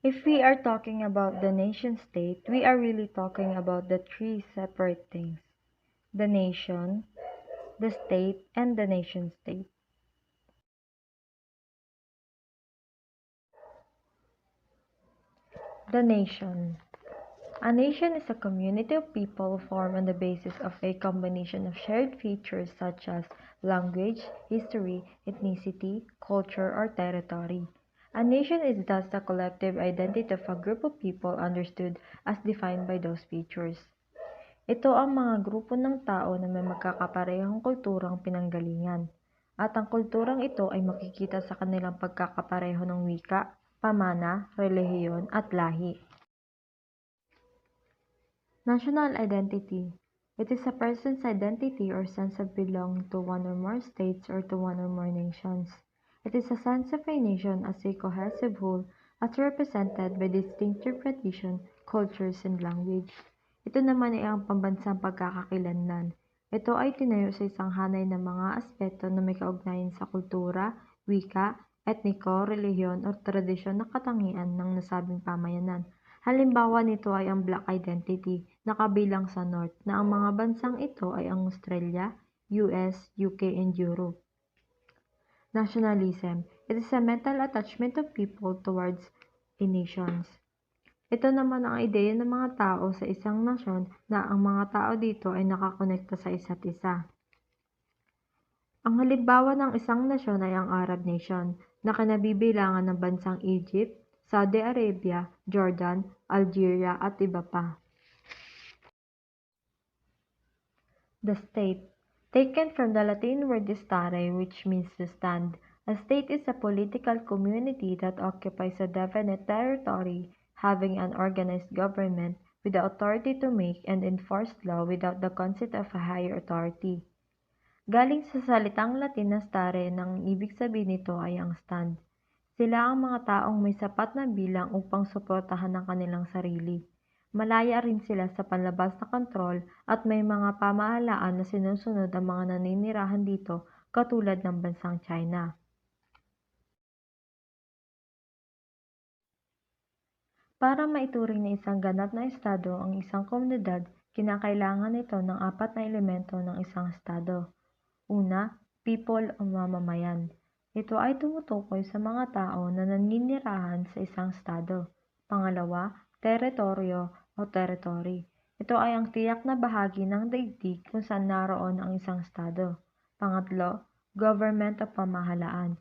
If we are talking about the nation state, we are really talking about the three separate things: the nation, the state, and the nation state. The nation. A nation is a community of people formed on the basis of a combination of shared features such as language, history, ethnicity, culture, or territory. A nation is thus the collective identity of a group of people understood as defined by those features. Ito ang mga grupo ng tao na may magkakaparehong kulturang pinanggalingan, at ang kulturang ito ay makikita sa kanilang pagkakapareho ng wika, pamana, relihiyon, at lahi. National identity. It is a person's identity or sense of belonging to one or more states or to one or more nations. It is a sense of a nation as a cohesive whole as represented by distinctive tradition, cultures, and language. Ito naman ay ang pambansang pagkakakilanlan. Ito ay tinayo sa isang hanay ng mga aspeto na may kaugnayan sa kultura, wika, etniko, relihiyon, o tradisyon na katangian ng nasabing pamayanan. Halimbawa nito ay ang Black identity na kabilang sa North, na ang mga bansang ito ay ang Australia, US, UK, and Europe. Nationalism. It is a mental attachment of people towards a nations. Ito naman ang ideya ng mga tao sa isang nasyon na ang mga tao dito ay nakakonekta sa isa't isa. Ang halimbawa ng isang nasyon ay ang Arab nation, na kinabibilangan ng bansang Egypt, Saudi Arabia, Jordan, Algeria, at iba pa. The state. Taken from the Latin word stare, which means to stand. A state is a political community that occupies a definite territory, having an organized government with the authority to make and enforce law without the consent of a higher authority. Galing sa salitang Latin na stare, nang ibig sabihin nito ay ang stand. Sila ang mga taong may sapat na bilang upang suportahan ang kanilang sarili. Malaya rin sila sa panlabas na kontrol at may mga pamahalaan na sinusunod ang mga naninirahan dito katulad ng bansang China. Para maituring na isang ganap na estado ang isang komunidad, kinakailangan nito ng apat na elemento ng isang estado. Una, people o mamamayan. Ito ay tumutukoy sa mga tao na naninirahan sa isang estado. Pangalawa, teritoryo o territory. Ito ay ang tiyak na bahagi ng daigdig kung saan naroon ang isang estado. Pangatlo, government o pamahalaan.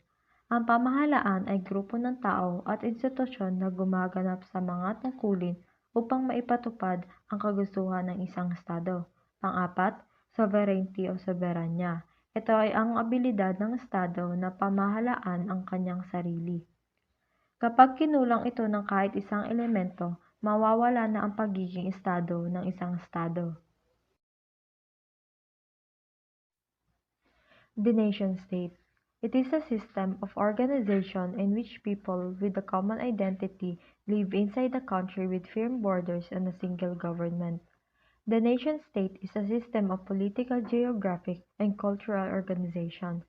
Ang pamahalaan ay grupo ng tao at institusyon na gumaganap sa mga tungkulin upang maipatupad ang kagustuhan ng isang estado. Pang-apat, sovereignty o soberanya. Ito ay ang abilidad ng estado na pamahalaan ang kanyang sarili. Kapag kinulang ito ng kahit isang elemento, mawawala na ang pagiging estado ng isang estado. The nation-state. It is a system of organization in which people with a common identity live inside a country with firm borders and a single government. The nation-state is a system of political, geographic, and cultural organization.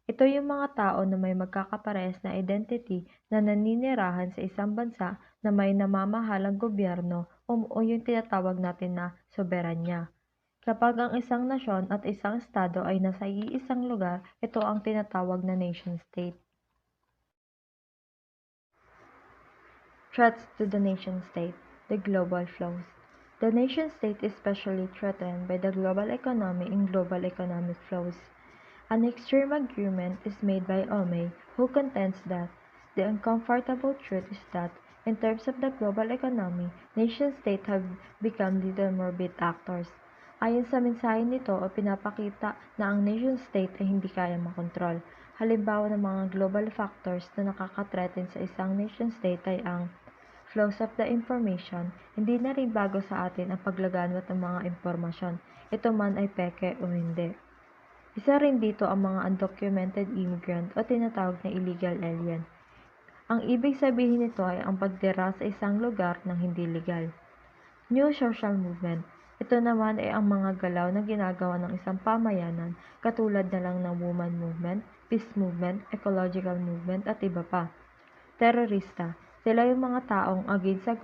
Ito yung mga tao na may magkakaparehas na identity na naninirahan sa isang bansa na may namamahalang gobyerno o yung tinatawag natin na soberanya. Kapag ang isang nasyon at isang estado ay nasa iisang lugar, ito ang tinatawag na nation-state. Threats to the nation-state. The global flows. The nation-state is especially threatened by the global economy and global economic flows. An extreme agreement is made by Omei, who contends that the uncomfortable truth is that, in terms of the global economy, nation-states have become little more bit actors. Ayon sa mensahe nito, pinapakita na ang nation-state ay hindi kaya makontrol. Halimbawa ng mga global factors na nakaka-threaten sa isang nation-state ay ang flows of the information. Hindi na rin bago sa atin ang paglaganap ng mga impormasyon, ito man ay peke o hindi. Isa rin dito ang mga undocumented immigrant o tinatawag na illegal alien. Ang ibig sabihin nito ay ang pagtira sa isang lugar ng hindi legal. New social movement. Ito naman ay ang mga galaw na ginagawa ng isang pamayanan katulad na lang ng woman movement, peace movement, ecological movement at iba pa. Terorista. Sila yung mga taong against sa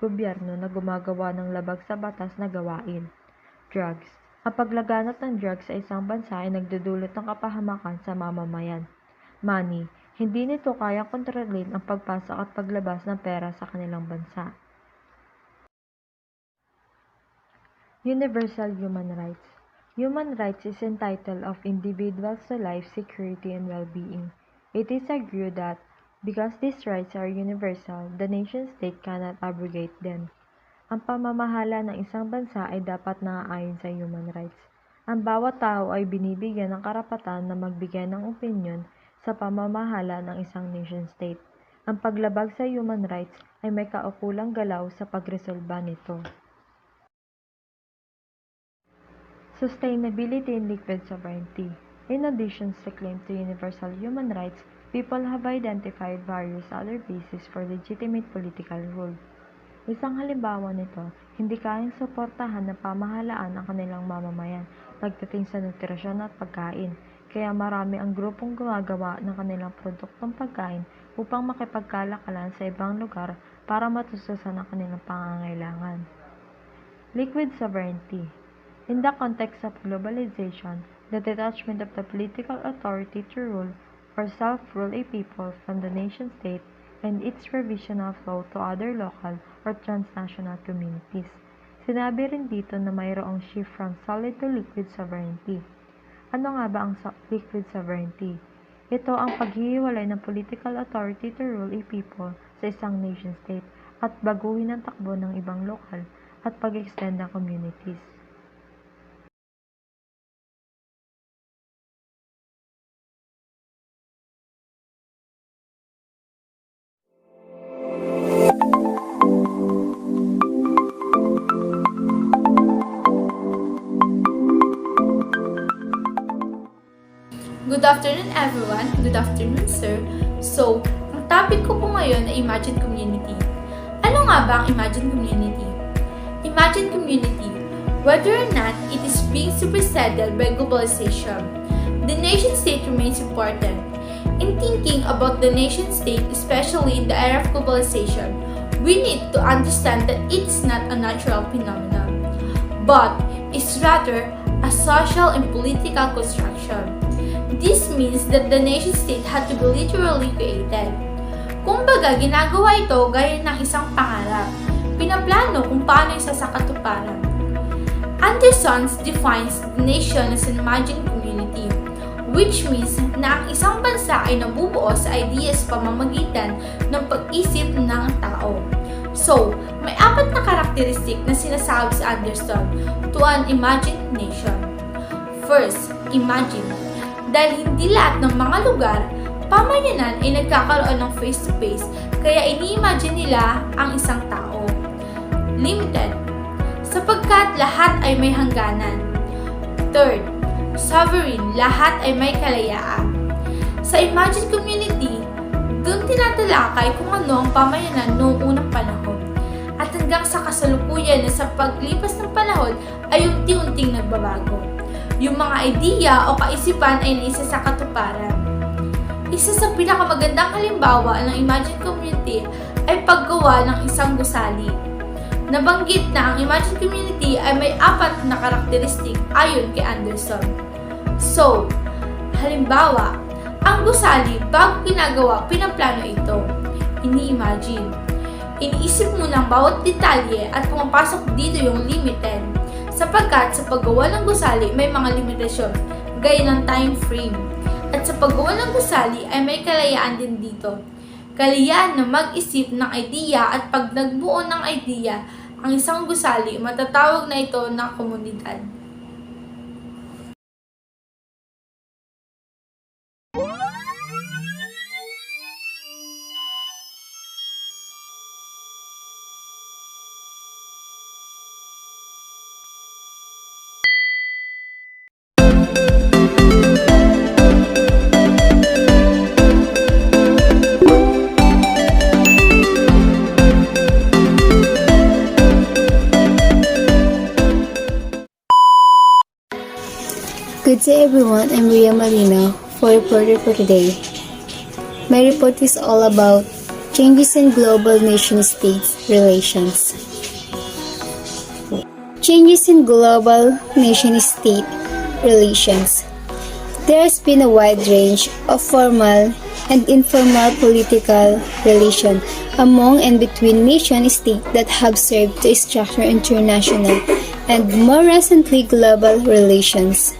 gobyerno na gumagawa ng labag sa batas na gawain. Drugs. Ang paglaganap ng drugs sa isang bansa ay nagdudulot ng kapahamakan sa mamamayan. Money. Hindi nito kayang kontrolin ang pagpasok at paglabas ng pera sa kanilang bansa. Universal human rights. Human rights is entitled of individuals to life, security, and well-being. It is agreed that because these rights are universal, the nation-state cannot abrogate them. Ang pamamahala ng isang bansa ay dapat naaayon sa human rights. Ang bawat tao ay binibigyan ng karapatan na magbigay ng opinyon sa pamamahala ng isang nation-state. Ang paglabag sa human rights ay may kaukulang galaw sa pagresolba nito. Sustainability and liquid sovereignty. In addition to claim to universal human rights, people have identified various other bases for legitimate political rule. Isang halimbawa nito, hindi kayang suportahan ng pamahalaan ang kanilang mamamayan pagdating sa nutrisyon at pagkain, kaya marami ang grupong gumagawa ng kanilang produktong pagkain upang makipagkalakalan sa ibang lugar para matustusan ang kanilang pangangailangan. Liquid sovereignty. In the context of globalization, the detachment of the political authority to rule or self-rule a people from the nation-state and its provision of law to other local or transnational communities. Sinabi rin dito na mayroong shift from solid to liquid sovereignty. Ano nga ba ang liquid sovereignty? Ito ang paghihiwalay ng political authority to rule a people sa isang nation-state at baguhin ang takbo ng ibang lokal at pag-extend ng communities. Good afternoon everyone. Good afternoon sir. So, ang topic ko po ngayon ay Imagine Community. Ano nga ba ang Imagine Community? Imagine Community, whether or not it is being superseded by globalization, the nation-state remains important. In thinking about the nation-state, especially in the era of globalization, we need to understand that it is not a natural phenomenon, but is rather a social and political construction. This means that the nation-state had to be literally created. Kumbaga, ginagawa ito gaya ng isang pangarap. Pinaplano kung paano isa sa katuparan. Anderson defines the nation as an imagined community, which means na ang isang bansa ay nabubuo sa ideas pamamagitan ng pag-isip ng tao. So, may 4 na karakteristik na sinasabi sa Anderson to an imagined nation. First, imagine. Dahil hindi lahat ng mga lugar, pamayanan ay nagkakaroon ng face-to-face, kaya ini-imagine nila ang isang tao. Limited. Sapagkat lahat ay may hangganan. Third, sovereign. Lahat ay may kalayaan. Sa imagined community, doon tinatalakay kung ano ang pamayanan noong unang panahon. At hanggang sa kasalukuyan na sa paglipas ng panahon ay unti-unting nagbabago. Yung mga idea o kaisipan ay naisa sa katuparan. Isa sa pinakamagandang halimbawa ng imagined community ay paggawa ng isang gusali. Nabanggit na ang imagined community ay may 4 na karakteristik ayon kay Anderson. So, halimbawa, ang gusali bago ginagawa, pinaplano ito. Ini-imagine. Iniisip mo ng bawat detalye at pumapasok dito yung limited. Sapagkat sa paggawa ng gusali may mga limitasyon, gaya ng time frame. At sa paggawa ng gusali ay may kalayaan din dito. Kalayaan na mag-isip ng idea at pag nagbuo ng idea, ang isang gusali, matatawag na ito na komunidad. Good day everyone, I'm Ria Marina for reporter for today. My report is all about Changes in global nation-state relations. Changes in global nation-state relations. There has been a wide range of formal and informal political relations among and between nation-states that have served to structure international and more recently global relations.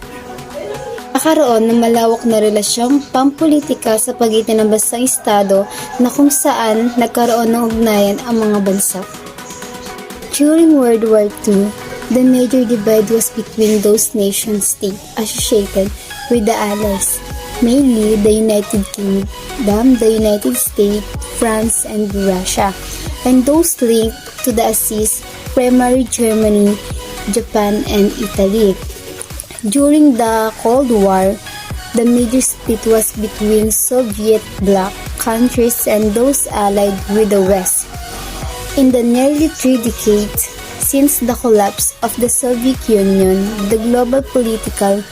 Nakaroon ng malawak na relasyong pampolitika sa pagitan ng bansang estado na kung saan nagkaroon ng ugnayan ang mga bansa. During World War II, the major divide was between those nation-states associated with the Allies, mainly the United Kingdom, the United States, France, and Russia, and those linked to the Axis, primarily Germany, Japan, and Italy. During the Cold War, the major split was between Soviet bloc countries and those allied with the West. In the nearly 3 decades since the collapse of the Soviet Union, the global political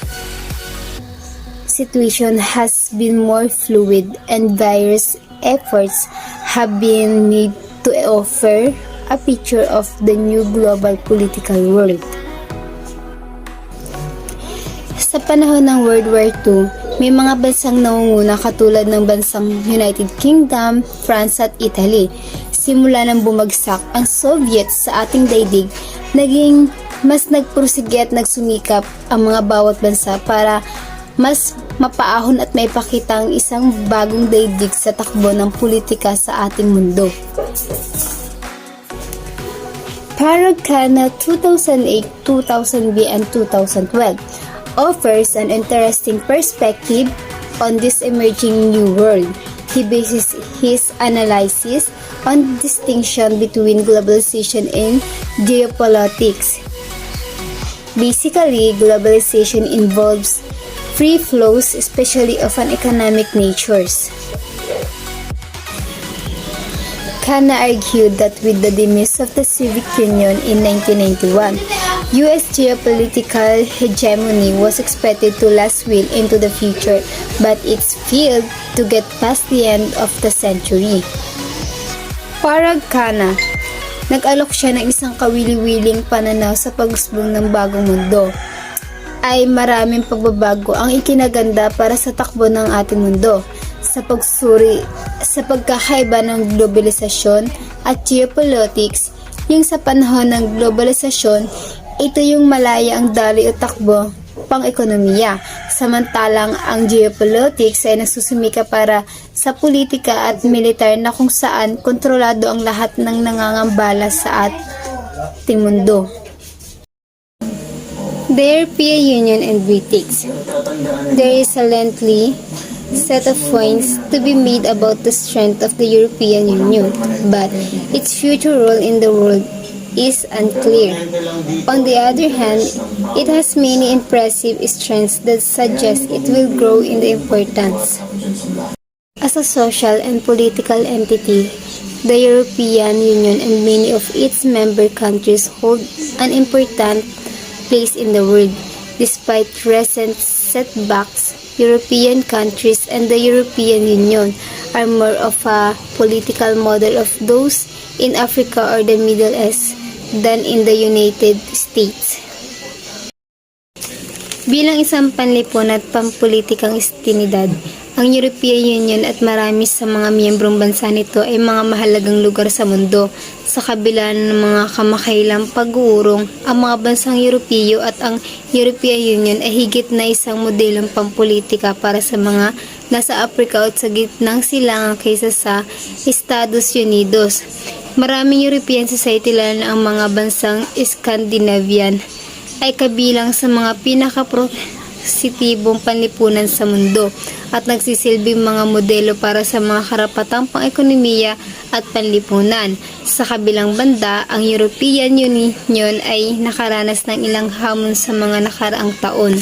situation has been more fluid and various efforts have been made to offer a picture of the new global political world. Sa panahon ng World War II, may mga bansang nangunguna katulad ng bansang United Kingdom, France at Italy. Simula nang bumagsak ang Soviet sa ating daigdig, naging mas nagpursige at nagsumikap ang mga bawat bansa para mas mapaahon at maipakita ang isang bagong daigdig sa takbo ng politika sa ating mundo. Parag Khanna 2008, 2000B and 2012 offers an interesting perspective on this emerging new world. He bases his analysis on distinction between globalization and geopolitics. Basically, globalization involves free flows, especially of an economic natures. Khanna argued that with the demise of the Soviet Union in 1991, U.S. geopolitical hegemony was expected to last well into the future, but it's failed to get past the end of the century. Parag Khanna, nag-alok siya ng isang kawili-wiling pananaw sa pag-usbong ng bagong mundo. Ay maraming pagbabago ang ikinaganda para sa takbo ng ating mundo sa pagsuri sa pagkakaiba ng globalisasyon at geopolitics. Yung sa panahon ng globalisasyon, ito yung malaya ang daloy o takbo pang-ekonomiya, samantalang ang geopolitics ay nagsusumika para sa politika at militar na kung saan kontrolado ang lahat ng nangangambala sa ating mundo. The European Union and British. There is a lengthy set of points to be made about the strength of the European Union, but its future role in the world is unclear. On the other hand, it has many impressive strengths that suggest it will grow in the importance. As a social and political entity, the European Union and many of its member countries hold an important place in the world. Despite recent setbacks, European countries and the European Union are more of a political model of those in Africa or the Middle East than in the United States. Bilang isang panlipon at pampulitikang istinidad, ang European Union at marami sa mga miyembrong bansa nito ay mga mahalagang lugar sa mundo. Sa kabila ng mga kamakailang pag-uurong, ang mga bansang Europeo at ang European Union ay higit na isang modelong pampulitika para sa mga nasa Africa at sa gitnang silangan kaysa sa Estados Unidos. Maraming European society lalo na ang mga bansang Scandinavian ay kabilang sa mga pinaka-positibong panlipunan sa mundo at nagsisilbing mga modelo para sa mga karapatang pang-ekonomiya at panlipunan. Sa kabilang banda, ang European Union ay nakaranas ng ilang hamon sa mga nakaraang taon.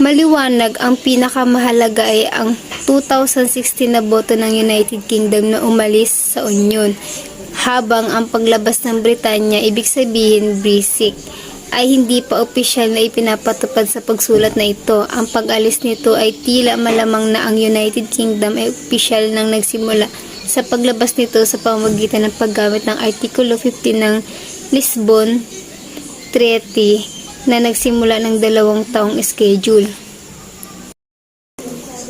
Maliwanag, ang pinakamahalaga ay ang 2016 na boto ng United Kingdom na umalis sa Union, habang ang paglabas ng Britanya ibig sabihin Brexit. ay hindi pa opisyal na ipinapatupad sa pagsulat na ito. Ang pag-alis nito ay tila malamang na ang United Kingdom ay opisyal nang nagsimula sa paglabas nito sa pamamagitan ng paggamit ng Artikulo 15 ng Lisbon Treaty na nagsimula ng 2 taong schedule.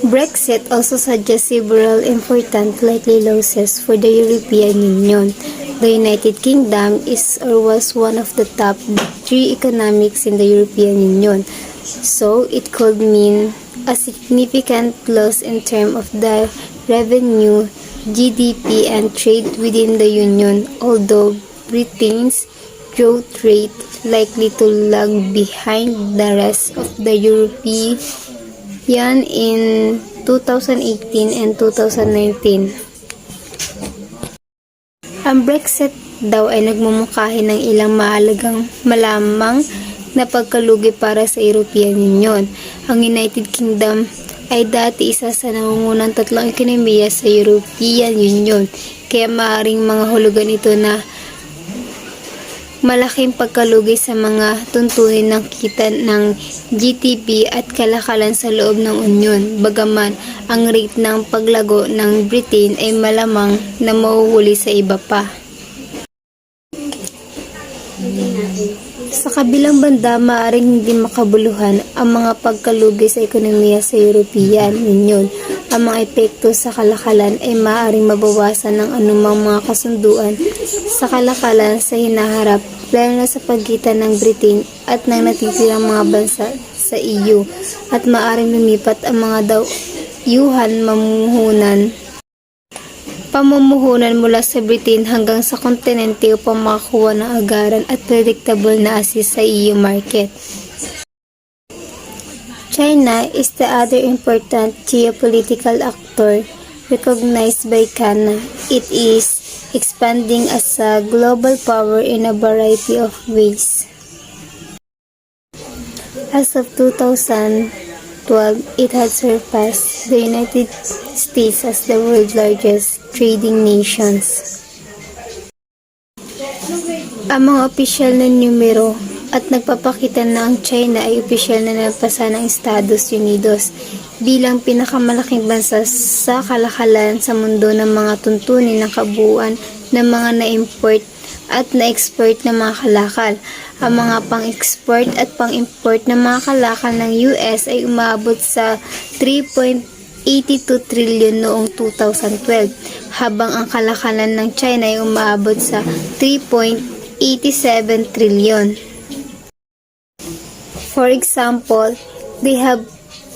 Brexit also suggests several important likely losses for the European Union. The United Kingdom is or was one of the top 3 economies in the European Union, so it could mean a significant loss in terms of the revenue, GDP, and trade within the Union, although Britain's growth rate likely to lag behind the rest of the European in 2018 and 2019. Ang Brexit daw ay nagmumungkahi ng ilang malamang na pagkalugi para sa European Union. Ang United Kingdom ay dati isa sa nangungunang 3 ekonomiya sa European Union, kaya maaaring mga hulugan ito na malaking pagkalugi sa mga tuntunin ng kita ng GDP at kalakalan sa loob ng Union. Bagaman ang rate ng paglago ng Britain ay malamang na mahuhuli sa iba pa. Sa kabilang banda, maaaring hindi makabuluhan ang mga pagkalugi sa ekonomiya sa European Union. Ang mga epekto sa kalakalan ay maaaring mabawasan ng anumang mga kasunduan sa kalakalan sa hinaharap, lalo na sa pagitan ng Britain at ng natitirang mga bansa sa EU, at maaaring lumipat ang mga pamumuhunan mula sa Britain hanggang sa kontinente upang makakuha ng agaran at predictable na access sa EU market. China is the other important geopolitical actor recognized by Canada. It is expanding as a global power in a variety of ways. As of 2012, it had surpassed the United States as the world's largest trading nations. Ang mga opisyal na numero at nagpapakita na ang China ay opisyal na nalampasan ng Estados Unidos bilang pinakamalaking bansa sa kalakalan sa mundo ng mga tuntunin ng kabuuan ng mga na-import at na-export na mga kalakal. Ang mga pang-export at pang-import na mga kalakal ng US ay umabot sa 3.82 trillion noong 2012, habang ang kalakalan ng China ay umabot sa 3.87 trillion. For example, they have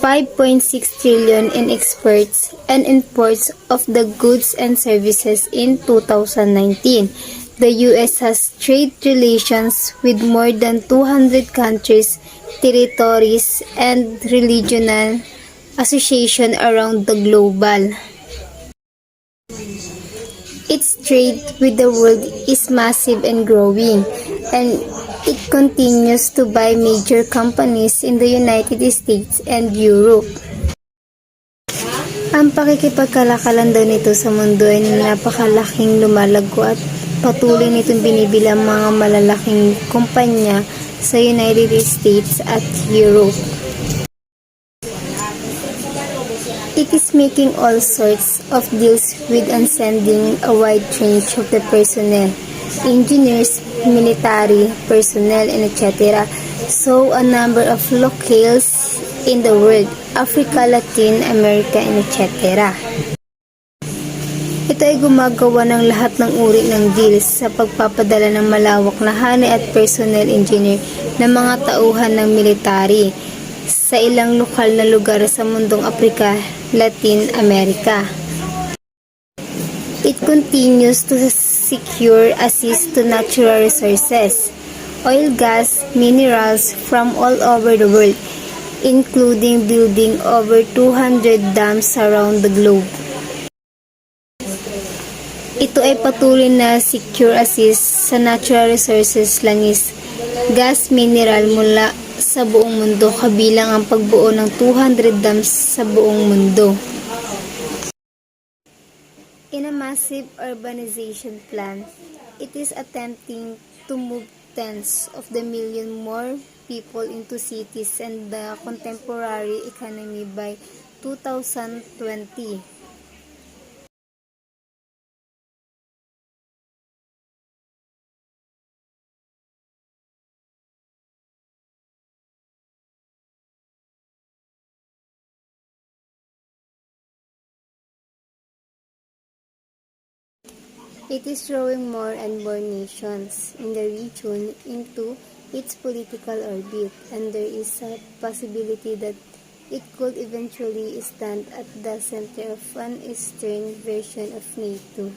5.6 trillion in exports and imports of the goods and services in 2019. The US has trade relations with more than 200 countries, territories, and regional associations around the global. Its trade with the world is massive and growing, and it continues to buy major companies in the United States and Europe. Ang pakikipagkalakalan daw nito sa mundo ay napakalaking lumalago at patuloy nitong binibilang mga malalaking kumpanya sa United States at Europe. It is making all sorts of deals with and sending a wide range of the personnel, engineers, military personnel, and etc. So a number of locales in the world, Africa, Latin America, and etc. Ito ay gumagawa ng lahat ng uri ng deals sa pagpapadala ng malawak na honey at personnel engineer ng mga tauhan ng military sa ilang lokal na lugar sa mundong Africa, Latin America. It continues to secure access to natural resources, oil, gas, minerals from all over the world, including building over 200 dams around the globe. Ito ay patuloy na secure access sa natural resources, langis, gas, mineral mula sa buong mundo, kabilang ang pagbuo ng 200 dams sa buong mundo. In a massive urbanization plan, it is attempting to move tens of the million more people into cities and the contemporary economy by 2020. It is drawing more and more nations in the region into its political orbit, and there is a possibility that it could eventually stand at the center of an Eastern version of NATO.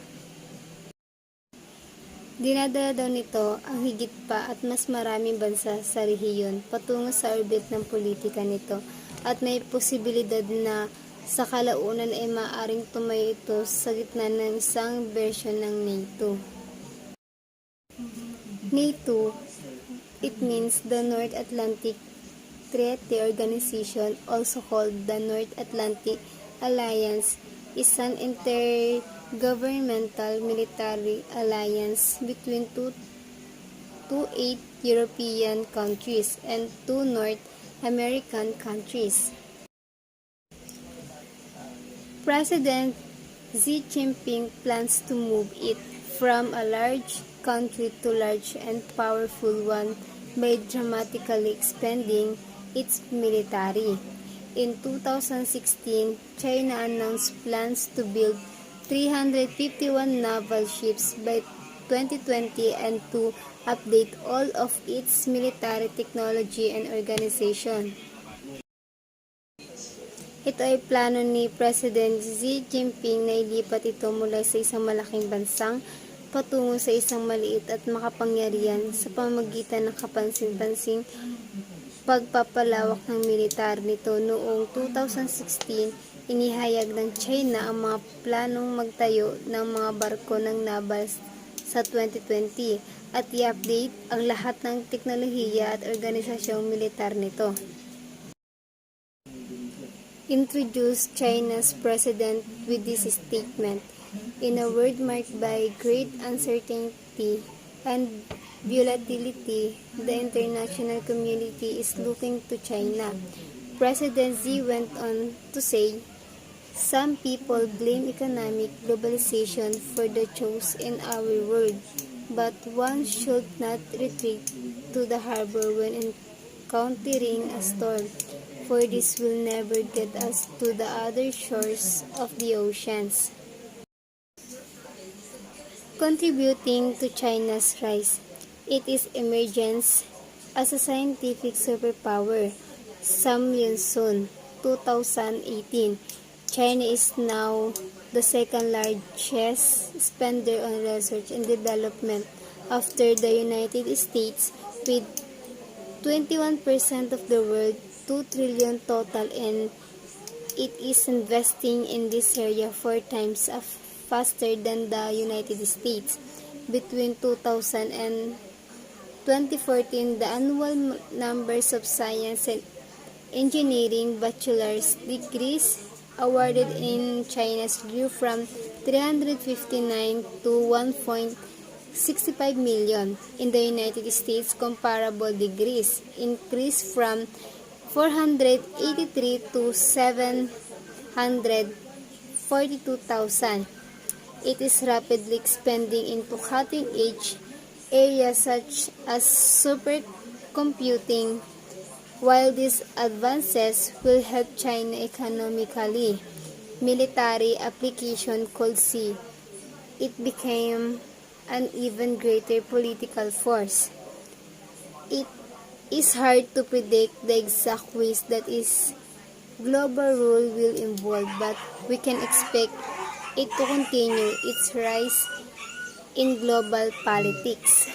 Dinadala daw nito ang higit pa at mas maraming bansa sa rehiyon patungo sa orbit ng politika nito, at may posibilidad na sa kalaunan ay maaaring tumayo ito sa gitna ng isang bersyon ng NATO. NATO, it means the North Atlantic Treaty Organization, also called the North Atlantic Alliance, is an intergovernmental military alliance between eight European countries and 2 North American countries. President Xi Jinping plans to move it from a large country to large and powerful one by dramatically expanding its military. In 2016, China announced plans to build 351 naval ships by 2020 and to update all of its military technology and organization. Ito ay plano ni President Xi Jinping na ilipat ito mula sa isang malaking bansang patungo sa isang maliit at makapangyarihan sa pamamagitan ng kapansin-pansing pagpapalawak ng militar nito. Noong 2016, inihayag ng China ang mga planong magtayo ng mga barko ng naval sa 2020 at i-update ang lahat ng teknolohiya at organisasyong militar nito. Introduced China's president with this statement. In a world marked by great uncertainty and volatility, the international community is looking to China. President Xi went on to say, "Some people blame economic globalization for the chaos in our world, but one should not retreat to the harbor when encountering a storm, for this will never get us to the other shores of the oceans." Contributing to China's rise, it is emergence as a scientific superpower. Sam Yun-sun, 2018. China is now the second largest spender on research and development after the United States, with 21% of the world, 2 trillion total, and it is investing in this area 4 times faster than the United States. Between 2000 and 2014, the annual numbers of science and engineering bachelor's degrees awarded in China grew from 359 to 1.65 million. In the United States, comparable degrees increased from 483 to 742,000. It is rapidly expanding into cutting-edge areas such as supercomputing. While these advances will help China economically, military application could see it became an even greater political force. It is hard to predict the exact ways that is global rule will evolve, but we can expect it to continue its rise in global politics.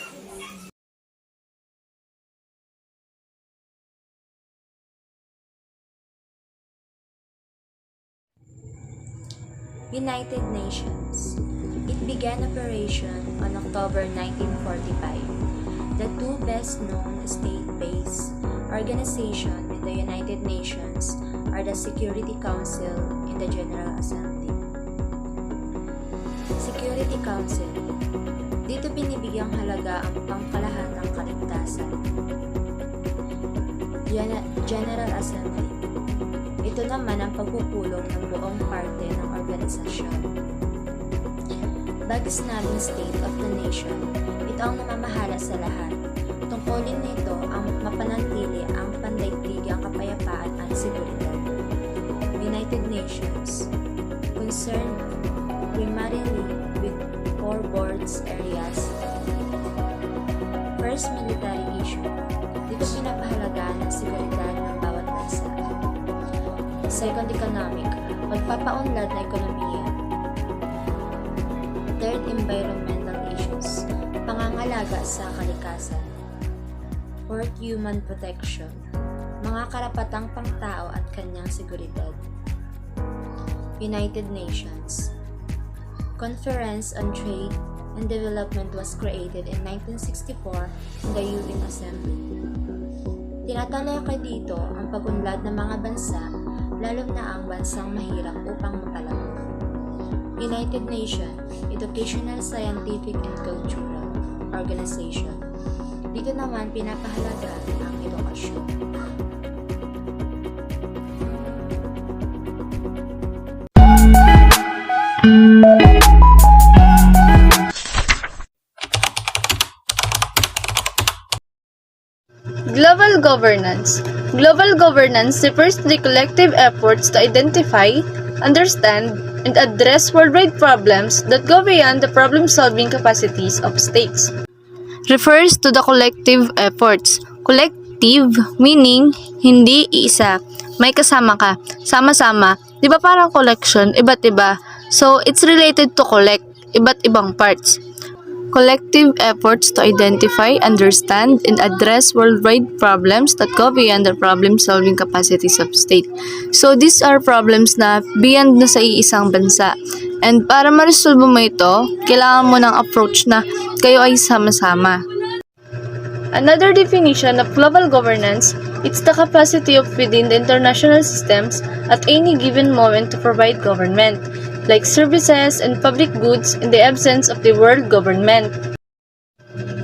United Nations. It began operation on October 1945. The two best-known state-based organizations in the United Nations are the Security Council and the General Assembly. Security Council. Dito binibigyang halaga ang pangkalahatan ng Kaligtasan. General Assembly. Ito naman ang pagpupulong ng buong parte ng organisasyon. Bago sinabing State of the Nation, ito ang namamahala sa lahat. Tungkulin nito ang mapanatili ang pandaigdigang kapayapaan at seguridad. United Nations, concerned primarily with four boards areas. First, military issue. Dito pinapahalagaan ang seguridad ng bawat bansa. Second, economic. Pagpapaunlad na ekonomiya. Third, environmental issues. Pangangalaga sa kalikasan. Fourth, human protection. Mga karapatang pangtao at kanyang seguridad. United Nations. Conference on Trade and Development was created in 1964 in the UN Assembly. Tinatalakay dito ang pag-unlad ng mga bansa, lalo na ang bansang mahirap upang mapalago. United Nations Educational, Scientific and Cultural Organization. Dito naman pinapahalagaan ang edukasyon. Global governance. Global governance refers to the collective efforts to identify, understand, and address worldwide problems that go beyond the problem-solving capacities of states. Refers to the collective efforts. Collective meaning hindi isa. May kasama ka. Sama-sama. Di ba parang collection, iba't iba. So, it's related to collect, iba't ibang parts. Collective efforts to identify, understand, and address worldwide problems that go beyond the problem-solving capacities of state. So, these are problems na beyond na sa iisang bansa. And para ma-resolve mo ito, kailangan mo ng approach na kayo ay sama-sama. Another definition of global governance, it's the capacity of within the international systems at any given moment to provide government, like services and public goods in the absence of the world government.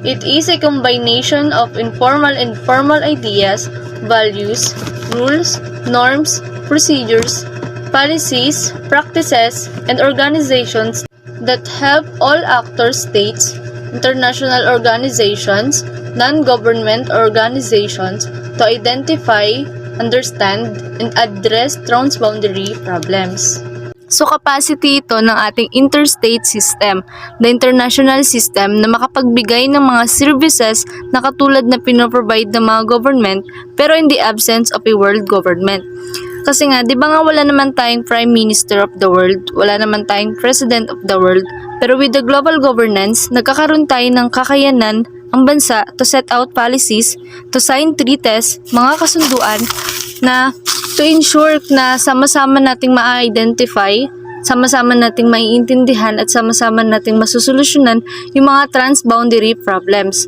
It is a combination of informal and formal ideas, values, rules, norms, procedures, policies, practices, and organizations that help all actors, states, international organizations, non-government organizations to identify, understand, and address transboundary problems. So, capacity ito ng ating interstate system, the international system na makapagbigay ng mga services na katulad na pinoprovide ng mga government pero in the absence of a world government. Kasi nga, di ba nga wala naman tayong Prime Minister of the world, wala naman tayong President of the world, pero with the global governance, nagkakaroon tayo ng kakayanan ang bansa to set out policies, to sign treaties, mga kasunduan na to ensure na sama-sama nating ma-identify, sama-sama nating maiintindihan at sama-sama nating masusolusyonan yung mga transboundary problems.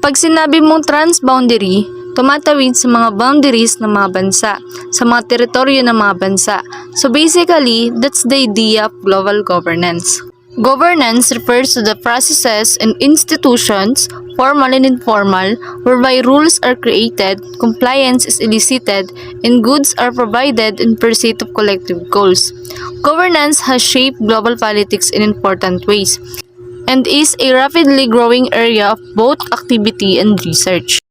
Pag sinabi mong transboundary, tumatawid sa mga boundaries ng mga bansa, sa mga teritoryo ng mga bansa. So basically, that's the idea of global governance. Governance refers to the processes and institutions, formal and informal, whereby rules are created, compliance is elicited, and goods are provided in pursuit of collective goals. Governance has shaped global politics in important ways and is a rapidly growing area of both activity and research.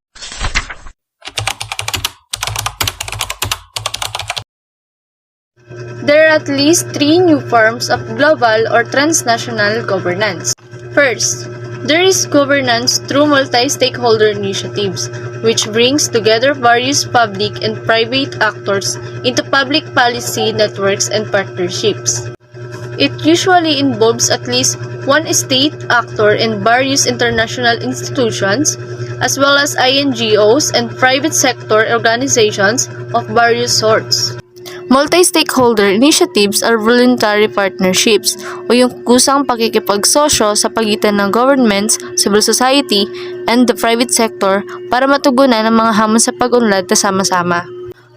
There are at least 3 new forms of global or transnational governance. First, there is governance through multi-stakeholder initiatives, which brings together various public and private actors into public policy networks and partnerships. It usually involves at least one state actor and various international institutions, as well as NGOs and private sector organizations of various sorts. Multi-stakeholder initiatives are voluntary partnerships o yung kusang pakikipagsosyo sa pagitan ng governments, civil society, and the private sector para matugunan ang mga hamon sa pag-unlad na sama-sama.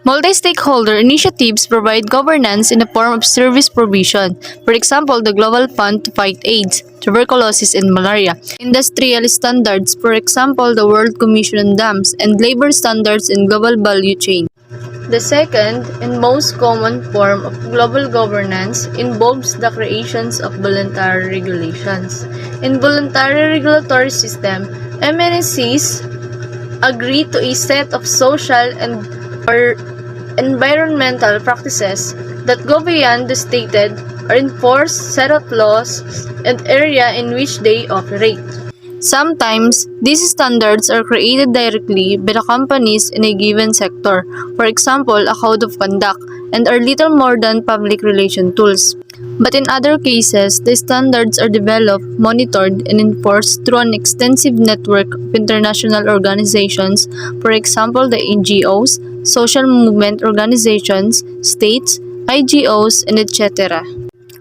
Multi-stakeholder initiatives provide governance in the form of service provision. For example, the Global Fund to fight AIDS, tuberculosis, and malaria. Industrial standards, for example, the World Commission on Dams, and labor standards in global value chain. The second and most common form of global governance involves the creations of voluntary regulations. In voluntary regulatory system, MNCs agree to a set of social and or environmental practices that go beyond the stated or enforced set of laws and area in which they operate. Sometimes, these standards are created directly by the companies in a given sector, for example, a code of conduct, and are little more than public relation tools. But in other cases, the standards are developed, monitored, and enforced through an extensive network of international organizations, for example, the NGOs, social movement organizations, states, IGOs, and etc.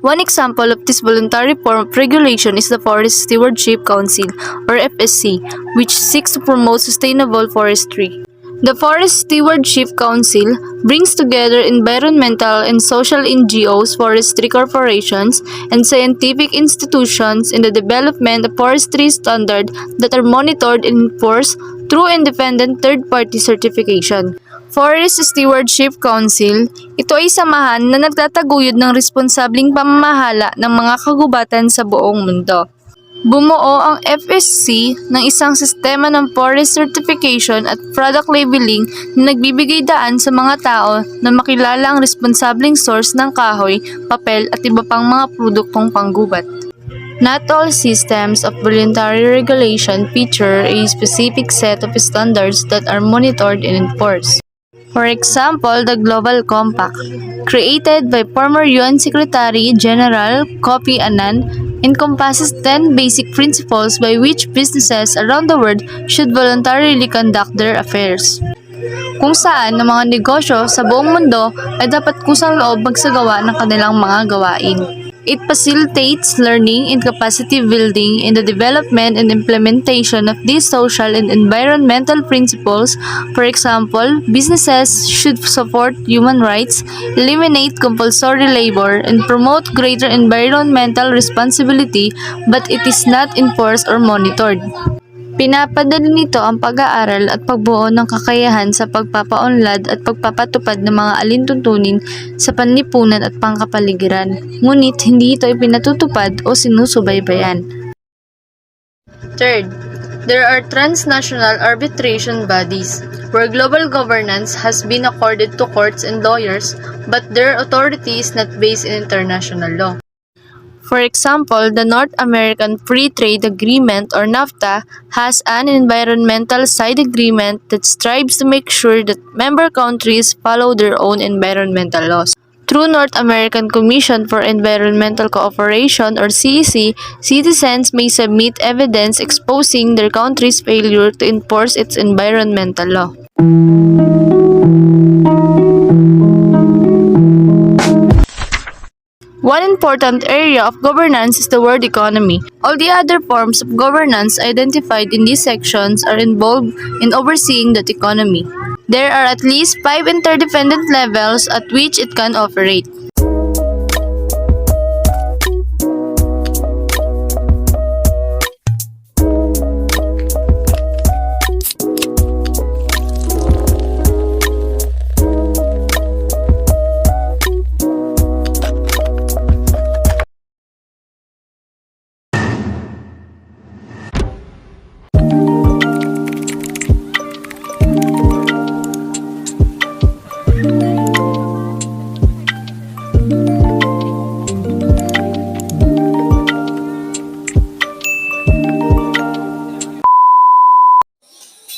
One example of this voluntary form of regulation is the Forest Stewardship Council, or FSC, which seeks to promote sustainable forestry. The Forest Stewardship Council brings together environmental and social NGOs, forestry corporations, and scientific institutions in the development of forestry standards that are monitored and enforced through independent third-party certification. Forest Stewardship Council, ito ay samahan na nagtataguyod ng responsableng pamamahala ng mga kagubatan sa buong mundo. Bumuo ang FSC ng isang sistema ng forest certification at product labeling na nagbibigay daan sa mga tao na makilala ang responsableng source ng kahoy, papel at iba pang mga produktong panggubat. Not all systems of voluntary regulation feature a specific set of standards that are monitored and enforced. For example, the Global Compact, created by former UN Secretary General Kofi Annan, encompasses 10 basic principles by which businesses around the world should voluntarily conduct their affairs. Kung saan ang mga negosyo sa buong mundo ay dapat kusang loob magsagawa ng kanilang mga gawain. It facilitates learning and capacity building in the development and implementation of these social and environmental principles. For example, businesses should support human rights, eliminate compulsory labor, and promote greater environmental responsibility, but it is not enforced or monitored. Pinapadali nito ang pag-aaral at pagbuo ng kakayahan sa pagpapaunlad at pagpapatupad ng mga alintuntunin sa panlipunan at pangkapaligiran, ngunit hindi ito ipinatutupad o sinusubaybayan. Third, there are transnational arbitration bodies, where global governance has been accorded to courts and lawyers, but their authority is not based in international law. For example, the North American Free Trade Agreement or NAFTA has an environmental side agreement that strives to make sure that member countries follow their own environmental laws. Through North American Commission for Environmental Cooperation or CEC, citizens may submit evidence exposing their country's failure to enforce its environmental law. One important area of governance is the world economy. All the other forms of governance identified in these sections are involved in overseeing that economy. There are at least 5 interdependent levels at which it can operate.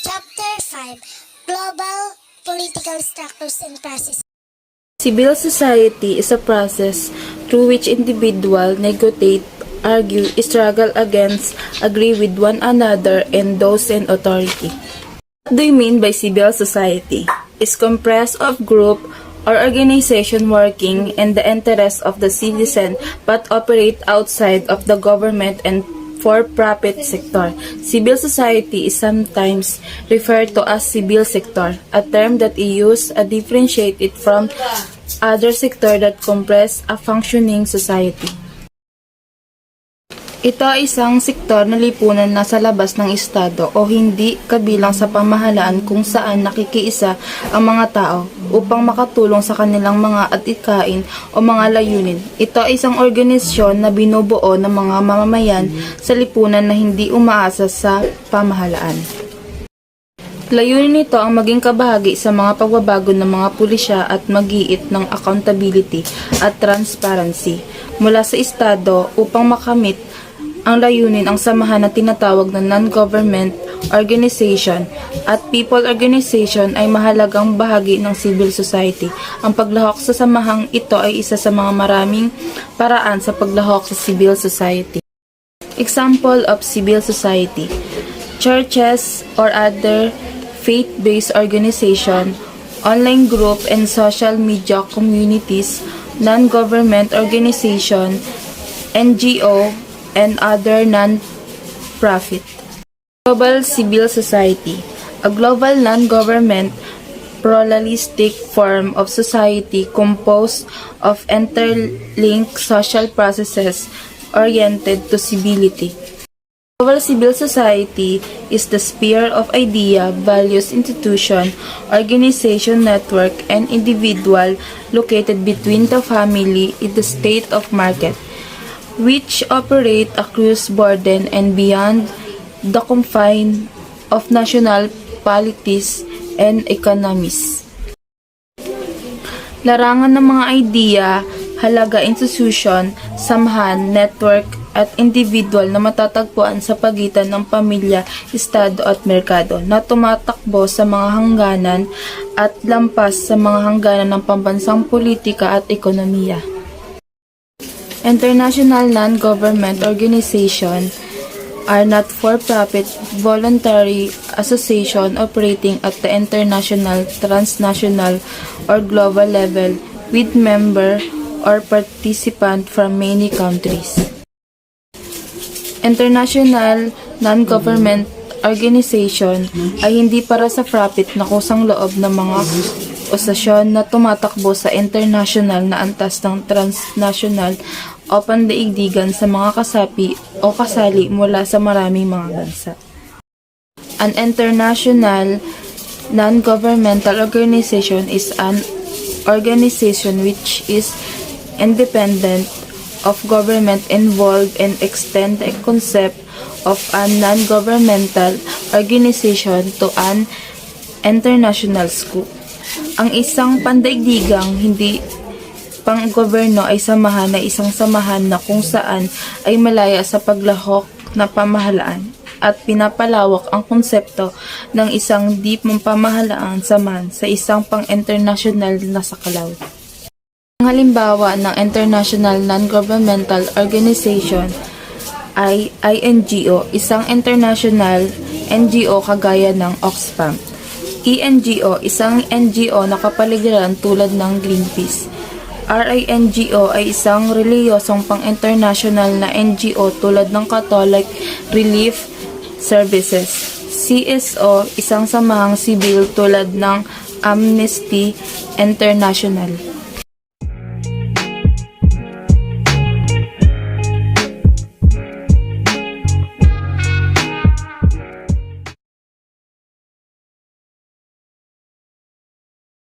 Chapter 5 Global Political Structures and Processes. Civil society is a process through which individuals negotiate, argue, struggle against, agree with one another, and those in authority. What do you mean by civil society? It's comprised of group or organization working in the interest of the citizen but operate outside of the government and for-profit sector. Civil society is sometimes referred to as civil sector, a term that is used to differentiate it from other sector that comprise a functioning society. Ito ay isang sektor na lipunan na sa labas ng estado o hindi kabilang sa pamahalaan kung saan nakikiisa ang mga tao upang makatulong sa kanilang mga adhikain o mga layunin. Ito ay isang organisasyon na binubuo ng mga mamamayan sa lipunan na hindi umaasa sa pamahalaan. Layunin nito ang maging kabahagi sa mga pagbabago ng mga pulisya at mag-iit ng accountability at transparency mula sa estado upang makamit ang layunin ang samahan na tinatawag na non-government organization at people organization ay mahalagang bahagi ng civil society. Ang paglahok sa samahang ito ay isa sa mga maraming paraan sa paglahok sa civil society. Example of civil society: churches or other faith-based organization, online group and social media communities, non-government organization, NGO, and other non-profit. Global civil society, a global non-government pluralistic form of society composed of interlinked social processes oriented to civility. Global civil society is the sphere of idea, values, institution, organization, network, and individual located between the family in the state of market, which operate across border and beyond the confine of national polities and economies. Larangan ng mga idea, halaga, institution, samahan, network, at individual na matatagpuan sa pagitan ng pamilya, estado at merkado na tumatakbo sa mga hangganan at lampas sa mga hangganan ng pambansang politika at ekonomiya. International non-government organizations are not for-profit voluntary association operating at the international, transnational, or global level with member or participant from many countries. International non-government organization ay hindi para sa profit na kusang loob ng mga osasyon na tumatakbo sa international na antas ng transnational o pandaigdigan sa mga kasapi o kasali mula sa maraming mga bansa. An international non-governmental organization is an organization which is independent of government involved and extend the concept of a non-governmental organization to an international scope. Ang isang pandaigdigang hindi pang-goberno ay samahan na isang samahan na kung saan ay malaya sa paglahok na pamahalaan at pinapalawak ang konsepto ng isang di pamahalaan samahan sa isang pang-international na sakalaw. Ang halimbawa ng international non-governmental organization ay INGO, isang international NGO kagaya ng Oxfam. ENGO, isang NGO na kapaligiran tulad ng Greenpeace. RINGO ay isang reliyosong pang-international na NGO tulad ng Catholic Relief Services. CSO, isang samahang sibil tulad ng Amnesty International.